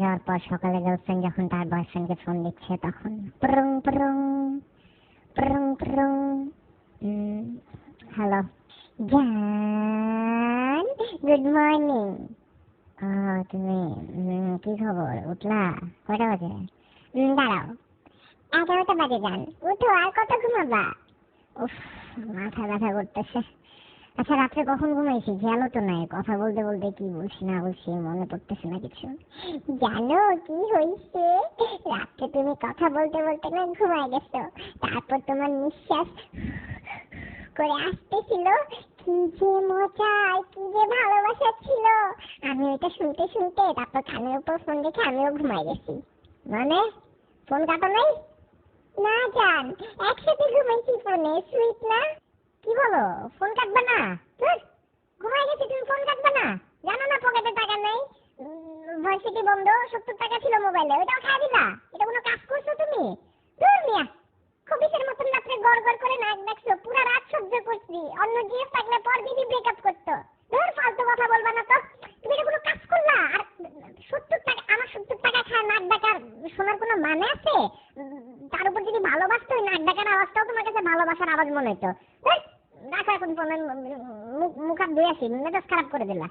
যাওয়ার পর সকালে গার্লফ্রেন্ড যখন তার বয়ফ্রেন্ডকে ফোন দিচ্ছে তখন prong prong prong prong. Hello জান, গুড মর্নিং। তুমি কি খবর, উঠলা? কয়টা বাজে? দাঁড়াও, 11টা বাজে জান। উঠো, আর কত ঘুমাবা? উফ, মাথা ব্যথা করতেছে। আচ্ছা, রাত্রে কখন ঘুমাইছি খেয়ালও তো নাই। কথা বলতে বলতে কি বলছি না বলছি মনে পড়তেছে না কিছু। জানো কি হয়েছে? রাত্রে তুমি কথা বলতে বলতে না ঘুমাই গেছো, তারপর তোমার নিঃশ্বাস করে আসতেছিল। কি যে মজা, কি যে ভালোবাসা ছিল। আমি ওইটা শুনতে শুনতে তারপর কানের উপর ফোন রেখে আমিও ঘুমাই গেছি। মানে ফোন কাটো নাই? না জান, একসাথে ঘুমাইছি ফোনে। সুইট না? কি বলো, ফোন কাটবা না? ঘুমাই গেছি, তুমি ফোন কাটবা না? জানো না পকেটে টাকা নেই, ভার্সিটি বন্ধ, 70 টাকা ছিল মোবাইলে, ওইটাও খাই দিলা। এটা কোনো কাজ করছো তুমি? দূর মিয়া, খবিসের মতন রাত্রে গড় গড় করে নাক ডাকছো, পুরো রাত সহ্য করছি। অন্য জিএফ থাকলে পর দিদি ব্রেকআপ করতো। দূর, ফালতু কথা বলবা না তো। তুমি এটা কোনো কাজ করলা? আর 70 টাকা, আমার 70 টাকা খায় নাক ডাকার শোনার কোনো মানে আছে? তার উপর যদি ভালোবাসতো, ওই নাক ডাকার আওয়াজটাও তোমার কাছে ভালোবাসার আওয়াজ মনে হতো। দেখো এখন ফোনের মুখ হাত ধুয়ে আসি, মেজাজ খারাপ করে দিলা।